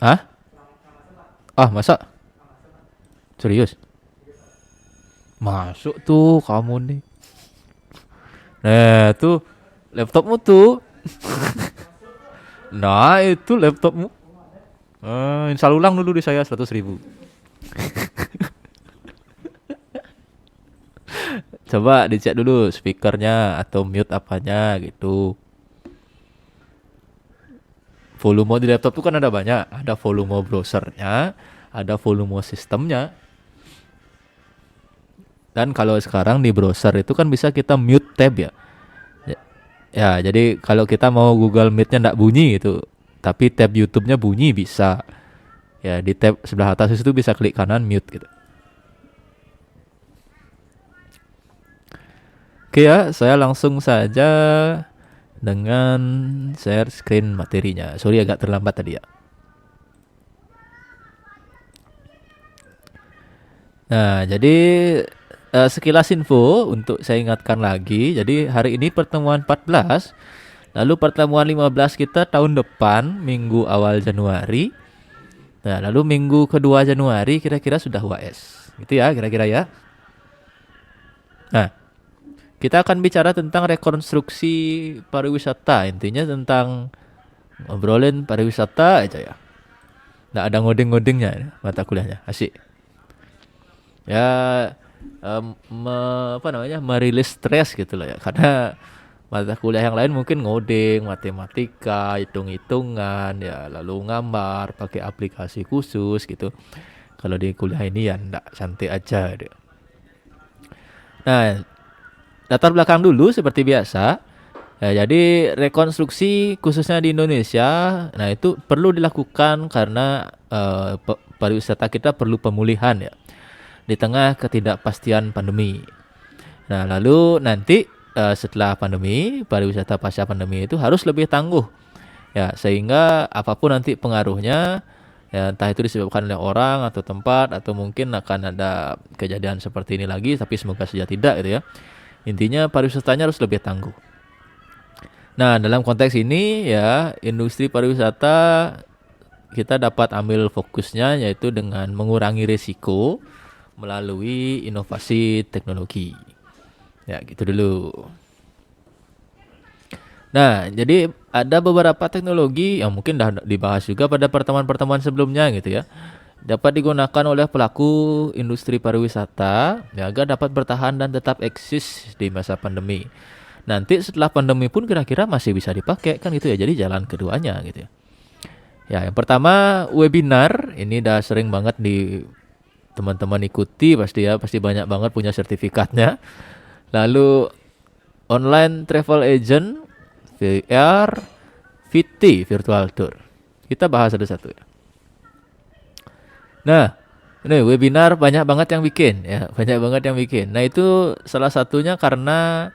Ah? Ah, masa? Serius? Masuk tuh kamu nih. Nah, tuh laptopmu tuh. Nah, itu laptopmu. Install ulang dulu di saya 100.000. Coba dicek dulu speakernya atau mute apanya gitu. Volume di laptop tuh kan ada banyak. Ada volume browsernya, ada volume sistemnya. Dan kalau sekarang di browser itu kan bisa kita mute tab ya. Ya, ya, jadi kalau kita mau Google Meet-nya nggak bunyi gitu, tapi tab YouTube-nya bunyi bisa. Ya, di tab sebelah atas itu bisa klik kanan mute gitu. Oke ya, saya langsung saja dengan share screen materinya. Sorry agak terlambat tadi ya. Nah, jadi sekilas info untuk saya ingatkan lagi. Jadi hari ini pertemuan 14, lalu pertemuan 15 kita tahun depan minggu awal Januari. Nah, lalu minggu kedua Januari kira-kira sudah UAS. Gitu ya kira-kira ya. Nah, kita akan bicara tentang rekonstruksi pariwisata. Intinya tentang ngobrolin pariwisata aja ya. Nggak ada ngoding-ngodingnya mata kuliahnya. Asik. Ya, apa namanya, merilis stres gitu loh ya. Karena mata kuliah yang lain mungkin ngoding, matematika, hitung-hitungan, ya lalu gambar, pakai aplikasi khusus gitu. Kalau di kuliah ini ya ndak santai aja deh. Nah, latar belakang dulu seperti biasa. Ya, jadi rekonstruksi khususnya di Indonesia, nah itu perlu dilakukan karena pariwisata kita perlu pemulihan ya di tengah ketidakpastian pandemi. Nah, lalu nanti setelah pandemi, pariwisata pasca pandemi itu harus lebih tangguh. Ya, sehingga apapun nanti pengaruhnya, ya entah itu disebabkan oleh orang atau tempat atau mungkin akan ada kejadian seperti ini lagi, tapi semoga saja tidak gitu ya. Intinya pariwisatanya harus lebih tangguh. Nah, dalam konteks ini ya, industri pariwisata kita dapat ambil fokusnya yaitu dengan mengurangi risiko melalui inovasi teknologi. Ya, gitu dulu. Nah, jadi ada beberapa teknologi yang mungkin dah dibahas juga pada pertemuan-pertemuan sebelumnya gitu ya. Dapat digunakan oleh pelaku industri pariwisata ya, agar dapat bertahan dan tetap eksis di masa pandemi. Nanti setelah pandemi pun kira-kira masih bisa dipakai kan gitu ya. Jadi jalan keduanya gitu ya. Ya, yang pertama webinar, ini udah sering banget di teman-teman ikuti pasti ya, pasti banyak banget punya sertifikatnya. Lalu online travel agent, VR, VT, virtual tour. Kita bahas satu-satu ya. Nah, ini webinar banyak banget yang bikin ya, banyak banget yang bikin. Nah, itu salah satunya karena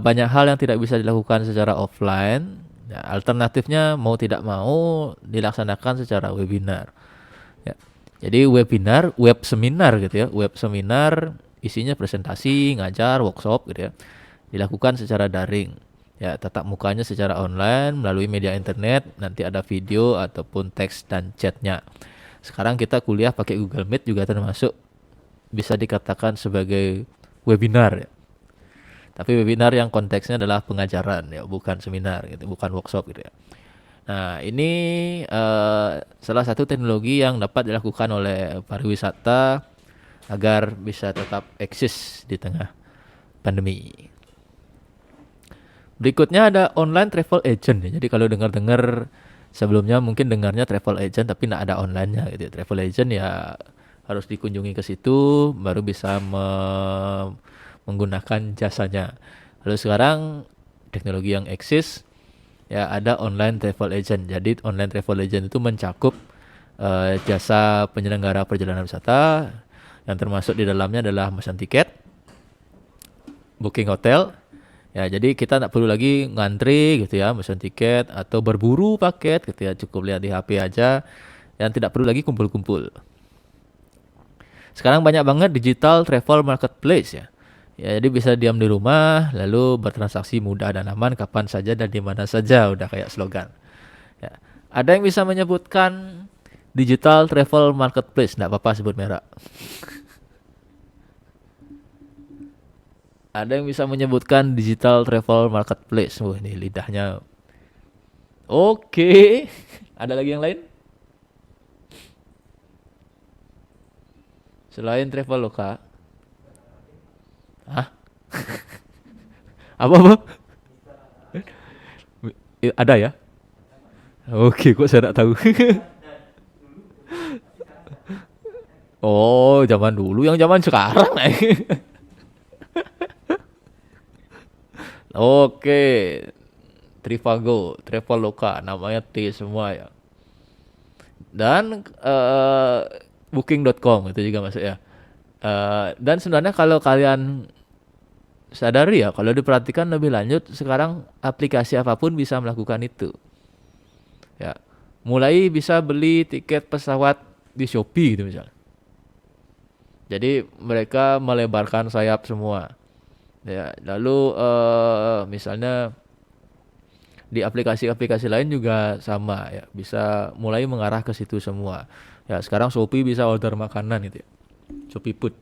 banyak hal yang tidak bisa dilakukan secara offline. Ya, alternatifnya mau tidak mau dilaksanakan secara webinar. Ya. Jadi webinar, web seminar gitu ya, web seminar isinya presentasi, ngajar, workshop gitu ya, dilakukan secara daring. Ya, tatap mukanya secara online melalui media internet, nanti ada video ataupun teks dan chatnya. Sekarang kita kuliah pakai Google Meet juga termasuk bisa dikatakan sebagai webinar ya. Tapi webinar yang konteksnya adalah pengajaran ya, bukan seminar gitu, bukan workshop gitu ya. Nah, ini salah satu teknologi yang dapat dilakukan oleh pariwisata agar bisa tetap eksis di tengah pandemi. Berikutnya ada online travel agent ya. Jadi kalau dengar-dengar sebelumnya mungkin dengarnya travel agent tapi tidak ada online-nya gitu ya. Travel agent ya harus dikunjungi ke situ baru bisa menggunakan jasanya. Lalu sekarang teknologi yang eksis ya ada online travel agent. Jadi online travel agent itu mencakup jasa penyelenggara perjalanan wisata yang termasuk di dalamnya adalah memesan tiket, booking hotel. Ya, jadi kita tak perlu lagi ngantri gitu ya, memesan tiket atau berburu paket gitu ya, cukup lihat di HP aja dan tidak perlu lagi kumpul-kumpul. Sekarang banyak banget digital travel marketplace ya. Ya, jadi bisa diam di rumah lalu bertransaksi mudah dan aman kapan saja dan di mana saja, udah kayak slogan. Ya. Ada yang bisa menyebutkan Digital Travel Marketplace, nggak apa-apa sebut merek. Ada yang bisa menyebutkan Digital Travel Marketplace? Wah, ini lidahnya. Oke. Ada lagi yang lain? Selain Traveloka? Hah? Apa? Ada ya? Oke, kok saya tidak tahu. Oh, zaman dulu, yang zaman sekarang. Oke, Trivago, Traveloka, namanya T semua ya. Dan Booking.com itu juga masuk ya. Dan sebenarnya kalau kalian sadari ya, kalau diperhatikan lebih lanjut, sekarang aplikasi apapun bisa melakukan itu. Ya, mulai bisa beli tiket pesawat di Shopee gitu misalnya. Jadi mereka melebarkan sayap semua. Ya, lalu misalnya di aplikasi-aplikasi lain juga sama ya, bisa mulai mengarah ke situ semua. Ya, sekarang Shopee bisa order makanan gitu ya. Shopee Food.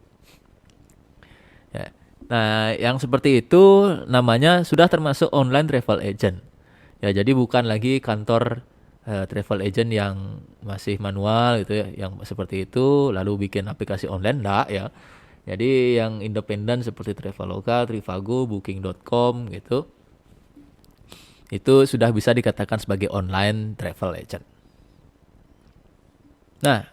Ya. Nah, yang seperti itu namanya sudah termasuk online travel agent. Ya, jadi bukan lagi kantor travel agent yang masih manual gitu ya, yang seperti itu lalu bikin aplikasi online enggak ya. Jadi yang independen seperti Traveloka, Trivago, Booking.com gitu, itu sudah bisa dikatakan sebagai online travel agent. Nah,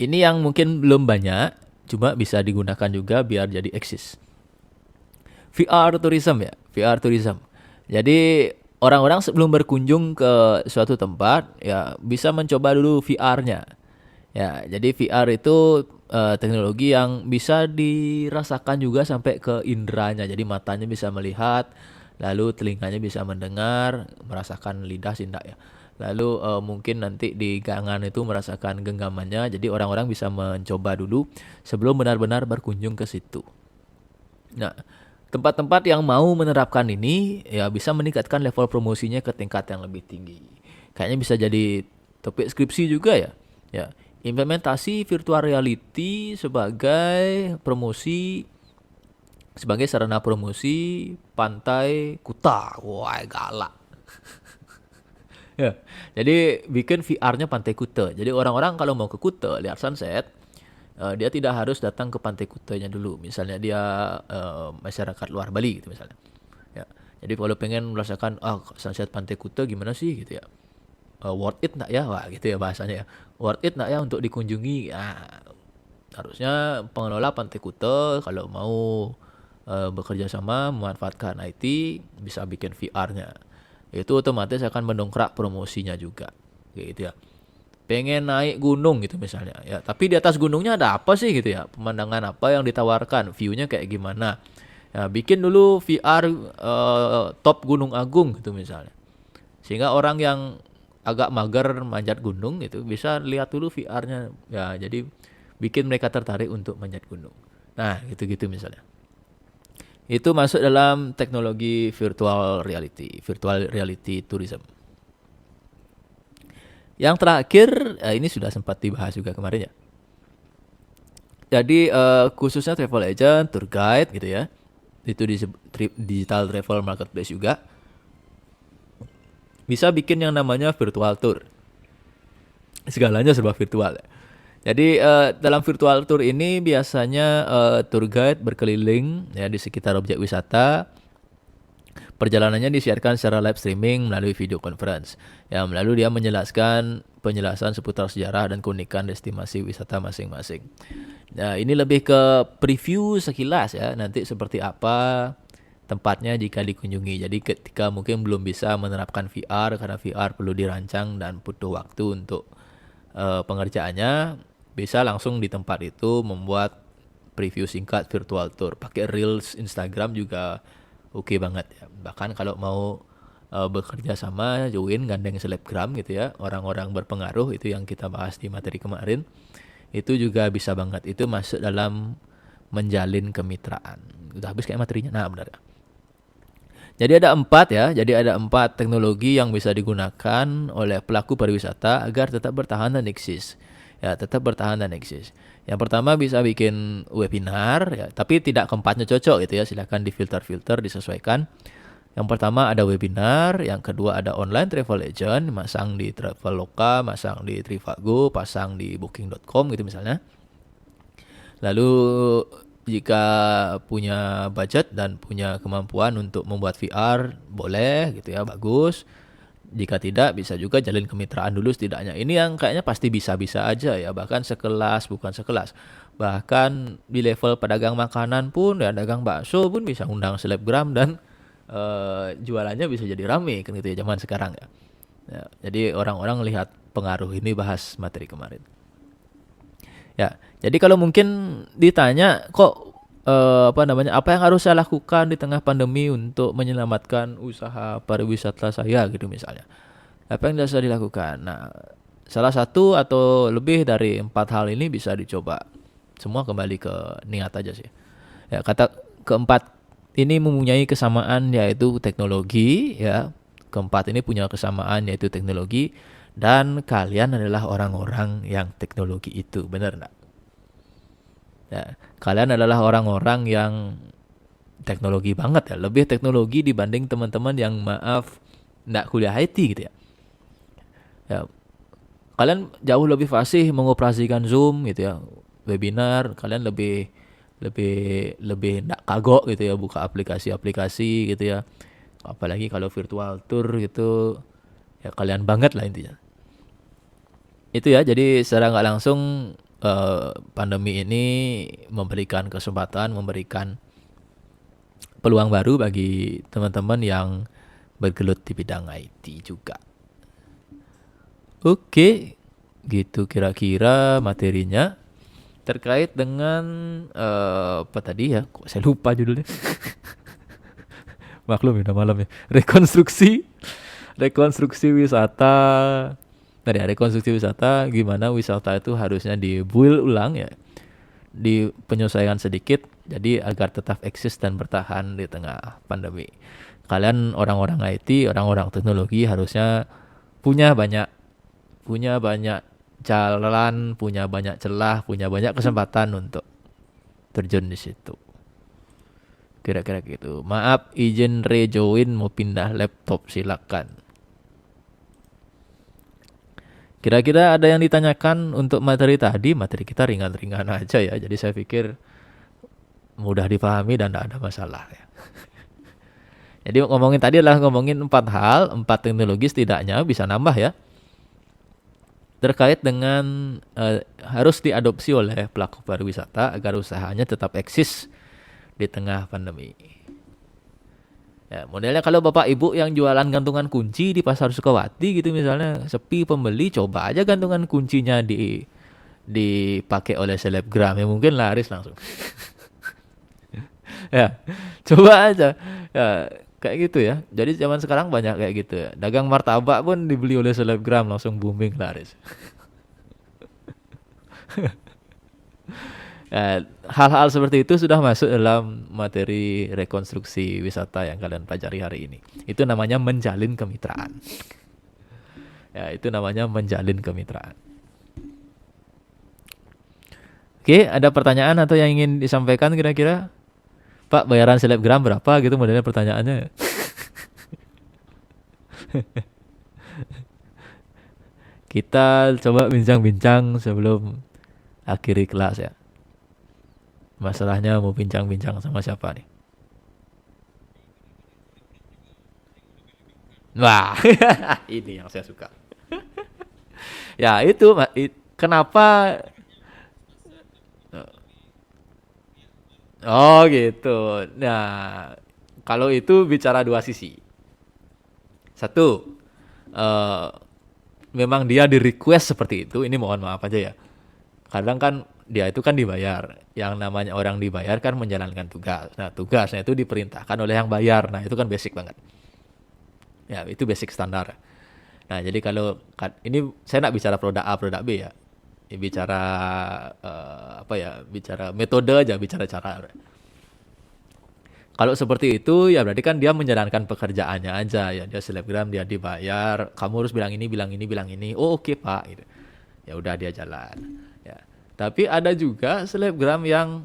ini yang mungkin belum banyak, cuma bisa digunakan juga biar jadi eksis. VR tourism ya, VR tourism. Jadi orang-orang sebelum berkunjung ke suatu tempat ya bisa mencoba dulu VR-nya. Ya, jadi VR itu teknologi yang bisa dirasakan juga sampai ke inderanya. Jadi matanya bisa melihat, lalu telinganya bisa mendengar, merasakan lidah sih enggak ya. Lalu mungkin nanti di gangan itu merasakan genggamannya. Jadi orang-orang bisa mencoba dulu sebelum benar-benar berkunjung ke situ. Nah, tempat-tempat yang mau menerapkan ini ya bisa meningkatkan level promosinya ke tingkat yang lebih tinggi. Kayaknya bisa jadi topik skripsi juga ya. Ya, implementasi virtual reality sebagai promosi, sebagai sarana promosi Pantai Kuta. Wah, galak. Ya, jadi bikin VR-nya Pantai Kuta. Jadi orang-orang kalau mau ke Kuta lihat sunset, dia tidak harus datang ke Pantai Kutanya dulu. Misalnya dia masyarakat luar Bali gitu misalnya. Ya. Jadi kalau pengen merasakan sunset Pantai Kuta gimana sih gitu ya. Worth it nggak ya? Wah gitu ya bahasanya ya. Worth it nggak ya untuk dikunjungi? Nah, harusnya pengelola Pantai Kuta kalau mau bekerja sama memanfaatkan IT bisa bikin VR-nya. Itu otomatis akan mendongkrak promosinya juga. Gitu ya. Pengen naik gunung gitu misalnya ya, tapi di atas gunungnya ada apa sih gitu ya, pemandangan apa yang ditawarkan, viewnya kayak gimana ya, bikin dulu VR top Gunung Agung gitu misalnya, sehingga orang yang agak mager manjat gunung itu bisa lihat dulu VR-nya ya, jadi bikin mereka tertarik untuk manjat gunung. Nah gitu-gitu misalnya, itu masuk dalam teknologi virtual reality tourism. Yang terakhir, ini sudah sempat dibahas juga kemarin ya. Jadi khususnya travel agent, tour guide gitu ya. Itu di digital travel marketplace juga. Bisa bikin yang namanya virtual tour. Segalanya serba virtual. Jadi dalam virtual tour ini biasanya tour guide berkeliling ya di sekitar objek wisata. Perjalanannya disiarkan secara live streaming melalui video conference. Ya, melalui dia menjelaskan penjelasan seputar sejarah dan keunikan destinasi wisata masing-masing. Nah, ini lebih ke preview sekilas ya, nanti seperti apa tempatnya jika dikunjungi. Jadi ketika mungkin belum bisa menerapkan VR karena VR perlu dirancang dan butuh waktu untuk pengerjaannya, bisa langsung di tempat itu membuat preview singkat virtual tour. Pakai Reels Instagram juga oke banget ya. Bahkan kalau mau bekerja sama, join gandeng selebgram gitu ya, orang-orang berpengaruh itu yang kita bahas di materi kemarin, itu juga bisa banget. Itu masuk dalam menjalin kemitraan. Udah habis kayak materinya. Nah benar ya. Jadi ada 4 ya. Jadi ada 4 teknologi yang bisa digunakan oleh pelaku pariwisata agar tetap bertahan dan eksis. Ya, tetap bertahan dan eksis. Yang pertama bisa bikin webinar ya, tapi tidak keempatnya cocok gitu ya. Silakan difilter-filter, disesuaikan. Yang pertama ada webinar, yang kedua ada online travel agent, masang di Traveloka, masang di Trivago, pasang di booking.com gitu misalnya. Lalu jika punya budget dan punya kemampuan untuk membuat VR, boleh gitu ya, bagus. Jika tidak, bisa juga jalin kemitraan dulu setidaknya. Ini yang kayaknya pasti bisa-bisa aja ya, bahkan sekelas, bukan sekelas. Bahkan di level pedagang makanan pun, ya dagang bakso pun bisa undang selebgram dan jualannya bisa jadi rame kan gitu ya zaman sekarang ya. Ya, jadi orang-orang lihat pengaruh ini bahas materi kemarin. Ya, jadi kalau mungkin ditanya kok apa yang harus saya lakukan di tengah pandemi untuk menyelamatkan usaha pariwisata saya gitu misalnya. Apa yang bisa dilakukan? Nah, salah satu atau lebih dari 4 hal ini bisa dicoba. Semua kembali ke niat aja sih. Ya, kata keempat ini mempunyai kesamaan yaitu teknologi ya. Keempat ini punya kesamaan yaitu teknologi dan kalian adalah orang-orang yang teknologi itu, benar enggak? Ya, kalian adalah orang-orang yang teknologi banget ya, lebih teknologi dibanding teman-teman yang maaf enggak kuliah IT gitu ya. Ya, kalian jauh lebih fasih mengoperasikan Zoom gitu ya, webinar, kalian lebih lebih lebih enggak kagok gitu ya buka aplikasi-aplikasi gitu ya. Apalagi kalau virtual tour gitu, ya kalian banget lah intinya. Itu ya, jadi secara nggak langsung pandemi ini memberikan kesempatan, memberikan peluang baru bagi teman-teman yang bergelut di bidang IT juga. Oke, gitu kira-kira materinya terkait dengan apa tadi ya? Kok saya lupa judulnya. Maklum ya udah malam ya. Rekonstruksi wisata. Tadi ya, rekonstruksi wisata gimana wisata itu harusnya dibuild ulang ya. Di penyesuaian sedikit jadi agar tetap eksis dan bertahan di tengah pandemi. Kalian orang-orang IT, orang-orang teknologi harusnya punya banyak jalan, punya banyak celah, punya banyak kesempatan untuk terjun di situ. Kira-kira gitu. Maaf, izin rejoin mau pindah laptop silakan. Kira-kira ada yang ditanyakan untuk materi tadi? Materi kita ringan-ringan aja ya. Jadi saya pikir mudah dipahami dan tidak ada masalah ya. Jadi ngomongin tadi adalah ngomongin 4 hal, 4 teknologi setidaknya bisa nambah ya. Terkait dengan harus diadopsi oleh pelaku pariwisata agar usahanya tetap eksis di tengah pandemi. Ya, modelnya kalau bapak ibu yang jualan gantungan kunci di pasar Sukawati gitu misalnya sepi pembeli, coba aja gantungan kuncinya dipakai oleh selebgram ya mungkin laris langsung. Ya, coba aja. Ya, kayak gitu ya. Jadi zaman sekarang banyak kayak gitu ya. Dagang martabak pun dibeli oleh selebgram langsung booming laris. Ya, hal-hal seperti itu sudah masuk dalam materi rekonstruksi wisata yang kalian pelajari hari ini. Itu namanya menjalin kemitraan. Ya, itu namanya menjalin kemitraan. Oke, ada pertanyaan atau yang ingin disampaikan kira-kira? Pak, bayaran selebgram berapa gitu modelnya pertanyaannya. Kita coba bincang-bincang sebelum akhiri kelas ya. Masalahnya mau bincang-bincang sama siapa nih? Wah, ini yang saya suka. Ya itu, kenapa? Oh gitu. Nah, kalau itu bicara dua sisi. Satu, eh, memang dia di request seperti itu. Ini mohon maaf aja ya. Kadang kan dia itu kan dibayar. Yang namanya orang dibayar kan menjalankan tugas. Nah, tugasnya itu diperintahkan oleh yang bayar. Nah, itu kan basic banget. Ya, itu basic standar. Nah, jadi kalau ini saya nak bicara produk A, produk B ya. Ini bicara apa ya? Bicara metode aja, bicara cara. Kalau seperti itu ya berarti kan dia menjalankan pekerjaannya aja ya. Dia selebgram, dia dibayar. Kamu harus bilang ini, bilang ini, bilang ini. Oh, oke, Pak gitu. ya udah dia jalan. Ya. Tapi ada juga selebgram yang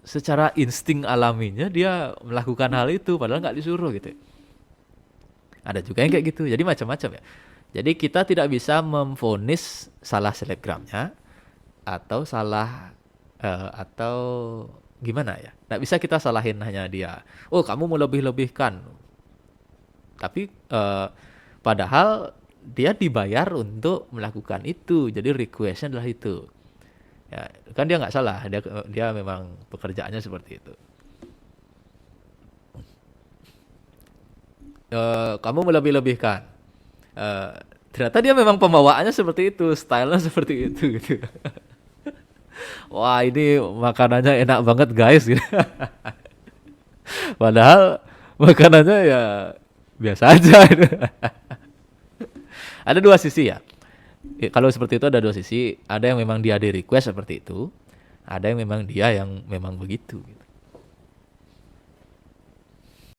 secara insting alaminya dia melakukan hal itu padahal nggak disuruh gitu. Ada juga yang kayak gitu. Jadi macam-macam ya. Jadi kita tidak bisa memvonis salah selebgramnya atau salah atau gimana ya. Nggak bisa kita salahin hanya dia. Oh, kamu mau lebih-lebihkan. Tapi padahal dia dibayar untuk melakukan itu. Jadi requestnya adalah itu. Ya, kan dia nggak salah. Dia memang pekerjaannya seperti itu. Kamu melebih-lebihkan. Eh, Ternyata dia memang pembawaannya seperti itu, stylenya seperti itu gitu. Wah, ini makanannya enak banget guys gitu. Padahal makanannya ya biasa aja gitu. Ada dua sisi ya. Kalau seperti itu ada dua sisi. Ada yang memang dia di request seperti itu. Ada yang memang dia yang memang begitu. Gitu.